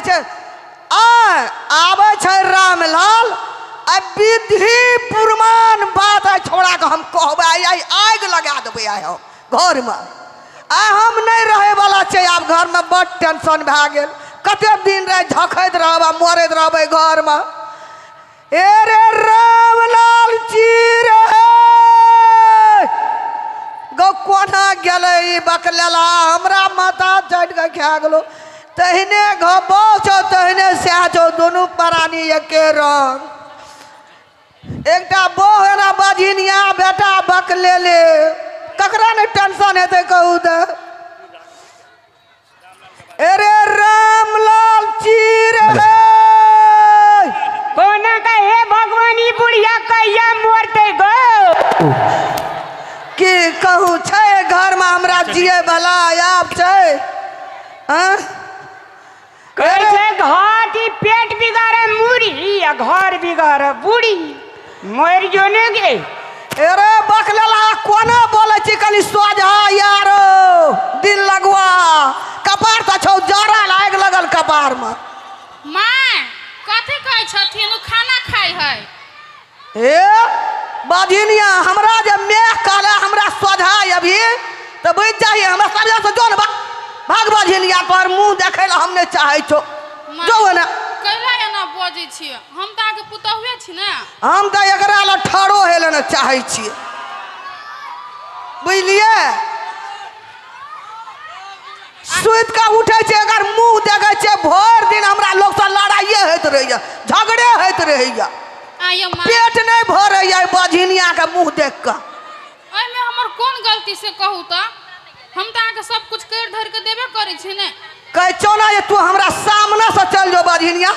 छे आवे छे रामलाल विधि प्रमाण बात है छोड़ा के हम कहबे आग लगा देबे हम घर में हम नहीं रहे वाला छे अब घर में बड़ टेंशन भए गेल कते दिन रहे झखैत रहब मरैत रहबे घर में ए रे रामलाल चीर गो कोना गेले ई बकलेला हमरा माथा चढ़ के खा गेलो तहने घबो छो तहने सह छो दोनों प्राणी एके रंग एकटा बो है ना बझिनिया बेटा बकलेले ककरा ने टेंशन हेते कहू दे अरे रामलाल चीर कोना का हे भगवानी बुढ़िया कहिया मरते गो की कहू छे घर में हमरा जिए वाला आप छे हां कैसे घाटी पेट बिगाड़े मुड़ी या घर बिगाड़े बूढ़ी मर जो ने गे अरे बकलेला कोना बोले छी कनी सोझा यारो दिल लगवा कपार त छौ जरा लाग लगल कपार में मां कथि कहै छथिन उ खाना खाइ है ए बाधिनिया हमरा जे मेह काले हमरा सोझा अभी तो बुझ जाइए हमरा समझा से जो न भाग बाधिनिया पर मुंह देखे ला हम नहीं चाहे छो जो ना कैला एना बजै छी हम त आके पुतहुए छी ना हम तो एकरा ला ठाड़ो हेले न चाहे छी बुझलिए सुत का उठे छे अगर मुंह देखे छे भर दिन हमरा लोग से लड़ाइए होत रहिया झगड़े होत रहिया आयो मां पेट नहीं भरैया बाधिनिया के मुंह देख के ओय में हमर कोन गलती से कहू त हम त आके सब कुछ कर धर के देबे करै छी ने कह चोना ये तू हमरा सामने से चल जो बाधिनिया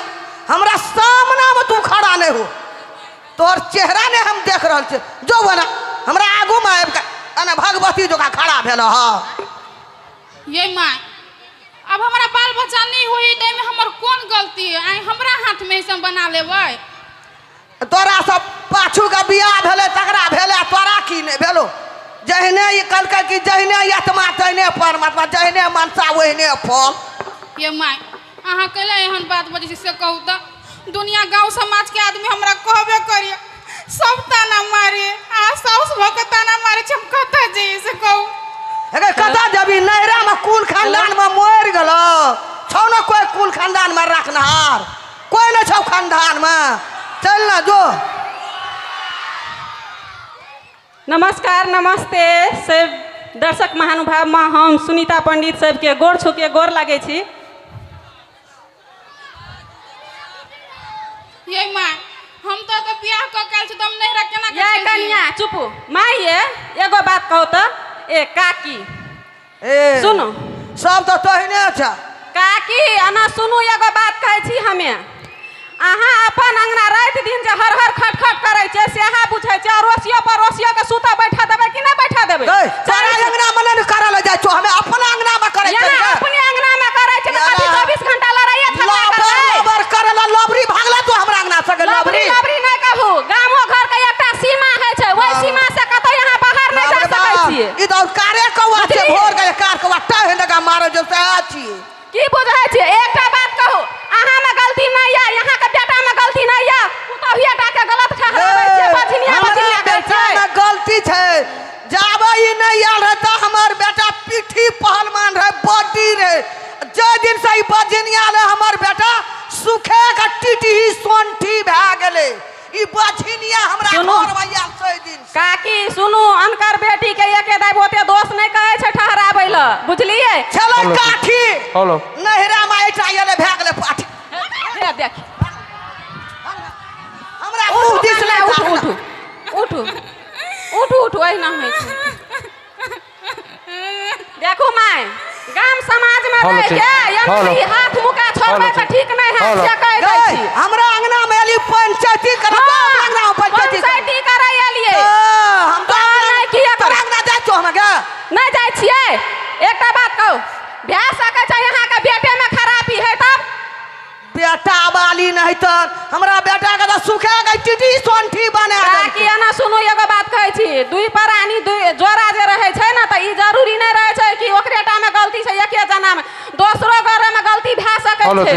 हमरा सामने में तू खड़ा नहीं हो तोर चेहरा ने हम देख रहल छे जो बना हमरा आगू में आब के अने भगवती जोका खड़ा भेल ह ये मां अब हमरा बाल बच्चा नहीं होई तै में हमर कोन गलती है आई हमरा हाथ में सब बना लेबै तोरा सब पाछू का बियाह भेले तकरा भेले तोरा की नहीं भेलो जहने ये कलके की जहने आत्मा तहने परमात्मा जहने मनसा वहने फल ये मां अहाँ कैला एहन बात बजै छी से कहू त दुनिया गांव समाज के आदमी हमरा कहबे करिए सब ताना मारे आ साउस भके ताना मारे हम कत जे से कहू अरे कदा जबी नहरा में कुल खानदान में मर गेलो छौ न कोई कुल खानदान में रखनहार कोई न छौ खानदान में चल ना जो नमस्कार नमस्ते सब दर्शक महानुभाव में हम सुनीता पंडित सबके गोड़ छुके गोड़ लागे छी ये मां हम तो बियाह क काल छ तुम नहरा केना ये कन्या चुप माई ये एगो बात कहू तो ए काकी ए सुनो सब तो तोहने छ काकी अना सुनू एगो बात कहै छी हमें अहाँ अपन अंगना रात दिन जे हर हर खटखट करे छे सेहा बुझै छे रोसियो पर रोसियो के सूता बैठा देबे कि ना बैठा देबे सारा अंगना में न करल जाय छो हमें अपन अंगना में करे छे अपने अंगना में करे छे कभी 24 घंटा लड़ाइया थका लबर करला लबरी भागला तू हमरा अंगना से लबरी लबरी नहीं कहू गामो घर के एकटा सीमा है छे ओई सीमा से कतो यहां बाहर नहीं जा सकै छिए ई तो कारे कौवा छे भोर के कार कौवा टाहे दगा मारो जो से छी की बुझै छे एकटा बात कहू अहाँ में गलती नहीं है यहाँ के बेटा में गलती नहीं है तो हियाटा के गलत ठहराबै छे बझनिया बझनिया कहै छे में गलती छे जाबे ई नहीं आल रहता हमर बेटा पीठी पहलवान रहे बॉडी रहे जे दिन से ई बझनिया ले हमर बेटा सुखे का टीटी सोंठी भए गेले ई बझनिया हमरा घर में आल से दिन काकी सुनू अनकर बेटी के एके दाइ ओते दोष नहीं कहै छे ठहराबै ल बुझलिए चलो काठी हेलो नहरा में एकटा येले भए गेले पाठी दे देख हमरा मुंह दिसले उठू उठू उठू उठू एना होइ छै देखो माय गाम समाज में रह के यही हाथ मुका छोड़बै त ठीक नहीं है से कह दै छी हमरा अंगना में एली पंचायती करब अंगना में पंचायती करे एलिए हम तो नहीं किया पर अंगना जाय छो हम के नहीं जाय छिए एकटा बात कहू भए सकै छै यहाँ के बेटे में खराबी है तब बेटा वाली नहीं तो हमरा बेटा के तो सुखे गई टीटी सोंठी बने कि ना सुनो एगो बात कहै छी दुई प्राणी दुई जोरा जे रहे छै ना त ई जरूरी नहीं रहे छै कि ओकरेटा में गलती छै एके जना में दोसरो घर में गलती भए सकै छै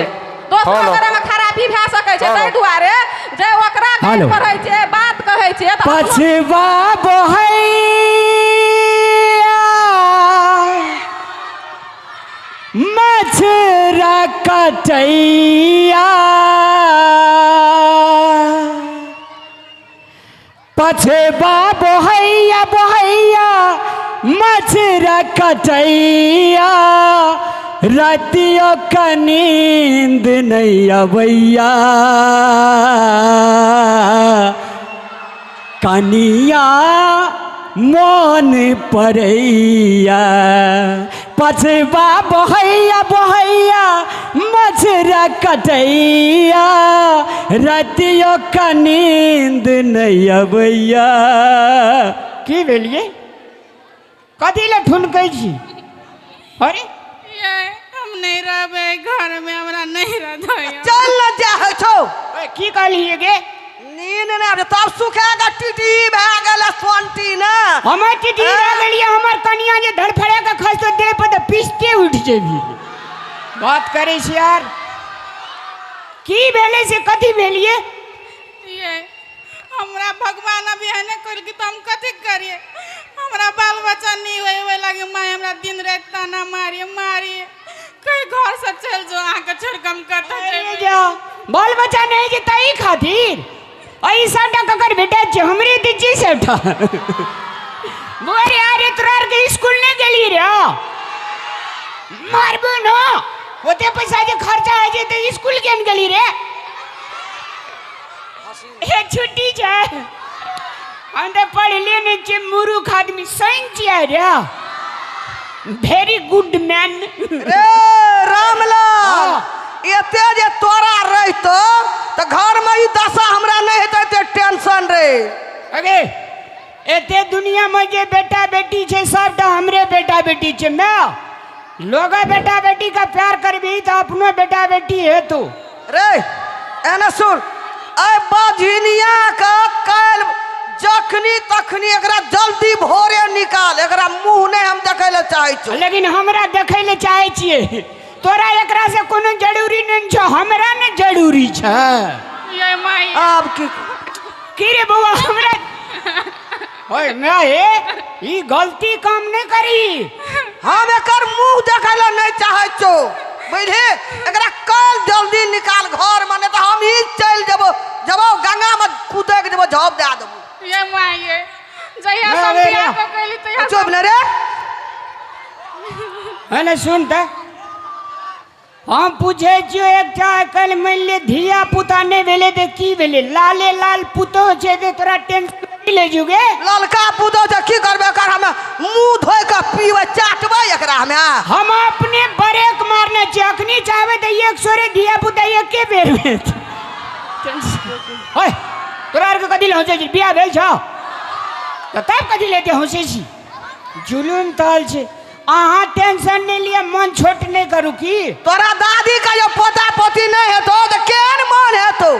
दोसर हेलो। घरे में खराबी भए सकै छै हेलो। ताहि दुआरे जे ओकरा गाली हेलो। पढ़ै छै बात कहै छै तऽ पछवा बोहैया मछरा कटैया पछवा बोहैया बोहैया मछरा कटैया रतियों का नींद नहीं अबैया कनिया मन परैया पछवा बहैया बहैया मछरा कटैया रतियों का नींद नहीं अबैया की भेलिए कथी ले ठुनकै छी अरे ये हम नहीं रहबे घर में, हमरा नहीं रह दया। चल न जा है छौ ओए, की कहलिए गे नींद ने आबे तब सुखेगा टीटी भए गेल स्वांटी ना हमर टिटी रह गेलिए हमर कनिया जे धड़फड़ा के खसतो देह पर तऽ पिसते उठ जेबी बात करे छी यार की भेले से कथी भेलिए ये हमरा भगवान अभी एहने कर कि तो हम कथी करिए। हमरा बाल बच्चा नहीं होए लगे माय हमरा दिन रात ताना मारिए मारिए कहीं घर से चल जो आहाँ के छोड़कम करता अरे जा बाल बच्चा नहीं जे तई खातिर आई साटा ककर बेटा छ हमरे दिजी सेठा बोरे यार तोरार के स्कूल नहीं गेली रे मारबो न ओते पैसा जे खर्चा है जे त स्कूल केन गेली रे हे छुट्टी छ अंदर पढ़ लेने छ मूर्ख आदमी साइंस रे वेरी गुड मैन रे रामलाल एते जे तोरा रहितो तो घर में ई दशा हमरा नहीं हेतै ते टेंशन रे अगे एते दुनिया में जे बेटा बेटी छे सबटा हमरे बेटा बेटी छे मैं लोग बेटा बेटी का प्यार करबी तो अपनो बेटा बेटी है तू रे एने सुन आई बाझिनिया का काल जखनी तखनी एकरा जल्दी भोरे निकाल एकरा मुंह नहीं हम देखै ले चाहै छी लेकिन हमरा देखे ले चाहे छिए तोरा एकरा से कोनो जरूरी नहीं छ हमरा ने जरूरी छ ये माई अब की रे बउआ हमरा ओए मैं हे ई गलती काम नहीं करी हम एकर मुंह देखै ले नहीं चाहै छौ बुझली एकरा काल जल्दी निकाल घर में नहीं तो हम ही चल जेबो गंगा में कूदे के जेबो झप दे देबो ये माई ये जहिया मैं सब अबे बियाह ना। को कैली तहिया चुप न रे है ना सुन त हम पूछे छियो एकटा कल मान ले धिया पुता नहीं भेले ते की भेले लाले लाल पुतो छे ते तोरा टेंशन नहीं ले जुगे ललका पूदो से की करबे कर हम मुंह धोइ के पीबे चाटबे एकरा हमें हम अपने ब्रेक मारने छे अखनी चाहबे त एक सोरे धिया पुता एके बेर में ओए तोरा आर के कथी ले होसे छी बियाह भेल छ त तब कथी लेते होसे छी जुलूम ताल छे अहाँ टेंशन नहीं लिए मन छोट नहीं करू की तोरा दादी का जो पोता पोती नहीं हेतो तो केन मन हेतो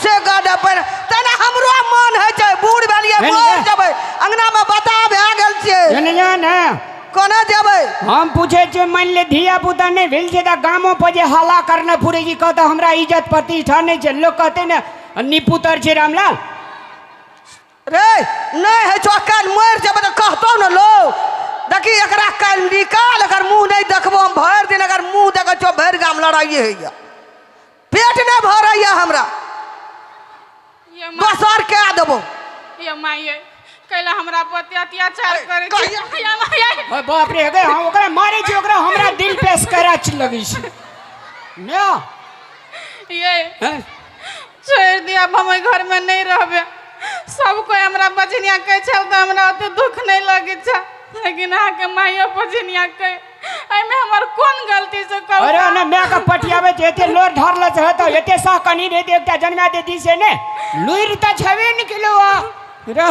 से गड पर तना हमरो मन है छै बूढ़ भेलिए भेलिए। मर जबै अंगना में बता भए गेल छिए जाने जान कोना जेबै हम पूछे छे मान ले धिया पुता नहीं भेल छे त गामो पर जे हल्ला करना पुरे जी कहता हमरा इज्जत प्रतिष्ठा नहीं छे लोग कहते न निपुतर छे रामलाल रे नहीं है छो काल मर जेबै तो कहतो न लोग देखी एकरा काल निकाल एकर मुंह नहीं देखबो हम भर दिन अगर मुंह देख छो भर गाम लड़ाइए हैया पेट नहीं भरैया हमरा ये माई बसर के देबो ये माई ये कैला हमरा पर अत्याचार करे कहिया? ये माई ये ओए बाप रे गे हम ओकरा मारे छी ओकरा हमरा दिल पे स्क्रैच लगी छे ना हैं? छोड़ दिया अब हम घर में नहीं रहबे सब कोई हमरा बजनिया कहे छल त हमरा ओते दुख नहीं लगे छ लेकिन अहाँ के माइयो बजनिया कहे एमे हमर कोन गलती से कहू अरे ना मैं का पटियावे जे एते लोर धरल छ त एते सा कनी रे एकटा जन्मा दे दी से ने लुइर त छबे न किलो रे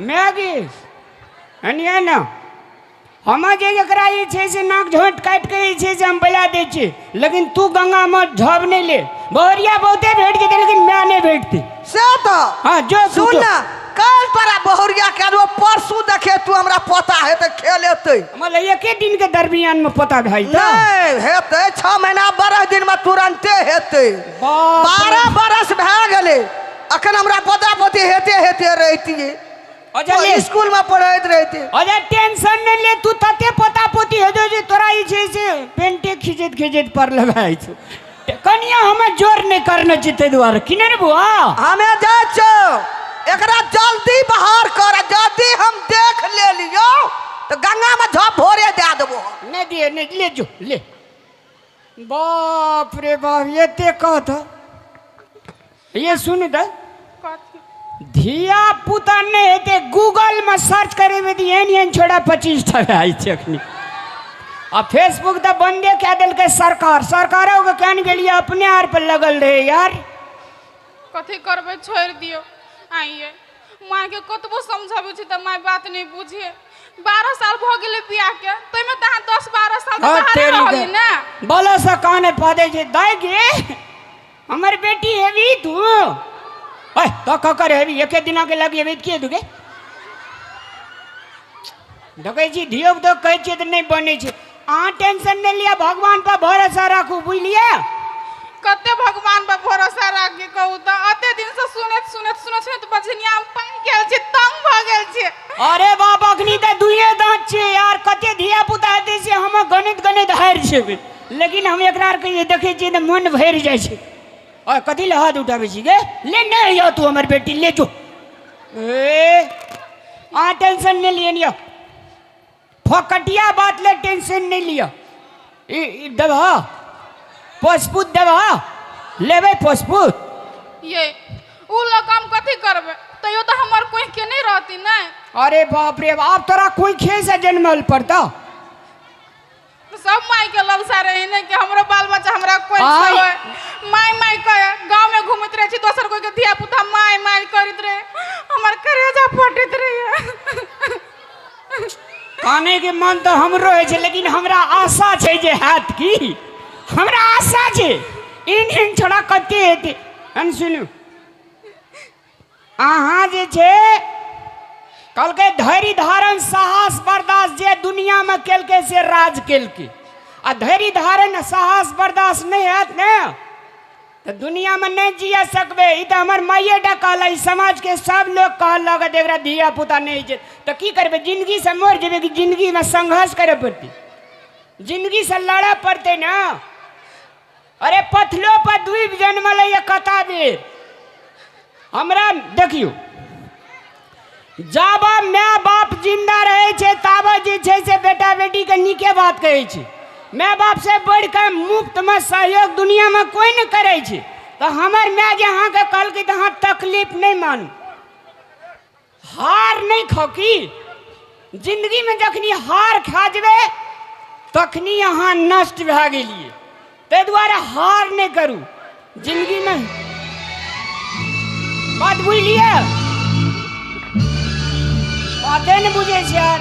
मैगी अनिया ना हम जे एकरा ई छे से नाक झोट काट के ई छे से हम बला दे छी लेकिन तू गंगा में झब नहीं ले बोरिया बहुते भेट के लेकिन मैं नहीं भेटती से तो हां जो तू सुन जो। ना कल तोरा बहुरिया के वो परसू देखे तू हमरा पता है तो खेल हेतै मतलब एके दिन के दरमियान में पता भाई तो नहीं हेतै 6 महीना 12 दिन में तुरंते हेतै बाप रे। 12 बरस भए गेलै अखन हमरा पता पति हेते रहतियै अच्छा ले स्कूल में पढ़ैत रहते अरे टेंशन नहीं ले तू तते पता पोती हो जो तोरा ई छै से पेंटे खिचत पर लगाई छ कनिया हमें जोर नहीं करना चाहिए द्वारा किने रे बुआ हमें जा छो एकरा जल्दी बाहर कर जल्दी हम देख ले लियो तो गंगा में झप भोरे दे देबो नहीं दिए नहीं ले जो ले बाप रे बाप ये ते कहा ये सुन द कथी धिया पुता नहीं हेते गूगल में सर्च करे में एन छोड़ा 25 टका आई छै अखनी आ फेसबुक तो बंदे क्या दिल के सरकारों के कहने के लिए अपने आर पर लगल रहे यार कथी करबै छोड़ दियो आइए माय के कतबो समझाबै छी त माय बात नहीं बुझे 12 साल भ गेलै बियाह के तइमे तहाँ 10-12 साल हाँ, बाहर तेरी रहली के। ना बोलो सा काने पादे छे दाई गे हमर बेटी हेवी तू ओए तो का करे हेवी एके दिना के लगी हेवी के दुगे देखै छी धियो तो कहै छी त नहीं बनै छै आ टेंशन नहीं लिया भगवान पर भरोसा राखू बुझलिए कते भगवान पर भरोसा राख के कहू त अते दिन से सुनत बजनिया हम पाई गेल छी तंग भ गेल छी अरे बाप अखनी त दुइये दांत छे यार कते धिया पुता हेते से हम गणित हार छे लेकिन हम एकरा आर के देखे छी त मन भर जाय छे ओए कथी ले हाथ उठाबै छी गे ले नहीं आयो तू हमर बेटी ले जो ए आ टेंशन नहीं लिए नियो फकटिया बात ले टेंशन नहीं लियो ई दवा पोस्पुत दवा लेबै पोस्पुत ये उ लोग हम कथी करबै तइयो त हमर कोई के नहीं रहती ना अरे बाप रे बाप तोरा कोई खे से जन्मल पड़ता सब माई के ललसा रही ने कि हमरो बाल बच्चा हमरा कोई आय। छय माई कहे गांव में घूमत रहे छी दोसर कोई के धिया पुता माई करत रहे हमर करेजा फटत रहे काने के मन तो हमरो है छे लेकिन हमरा आशा छे जे हाथ की हमरा आशा छे इन छोड़ा कते हेते अन सुनु अहाँ जे छे कल के धैर्य धारण साहस बर्दाश्त जे दुनिया में केलके से राज केलके आ धैर्य धारण साहस बर्दाश्त नहीं हैत ने तो दुनिया में नहीं जिया सकबे ई तो हमर माइए डा कहला ई समाज के सब लोग कहलक एकरा धिया पुता नहीं जे तो की करबे जिंदगी से मर जेबे कि जिंदगी में संघर्ष करे पड़ती जिंदगी से लड़ा पड़ते ना अरे पथलो पर द्वीप जन्मल ये कता बेर हमरा देखियो जाबा माय बाप जिंदा रहे छे ताबा जे छे से बेटा बेटी के नीके बात कहे छे माय बाप से बढ़ कर मुफ्त में सहयोग दुनिया में कोई न करे छे तो हमर माय जे अहाँ के कल के तहाँ तकलीफ नहीं मानू हार नहीं खोकी जिंदगी में जखनी हार खा जेबे तखनी अहाँ नष्ट भए गेलिए ते द्वारा हार नहीं करू जिंदगी में बात बुझलिए बातें नहीं बुझे यार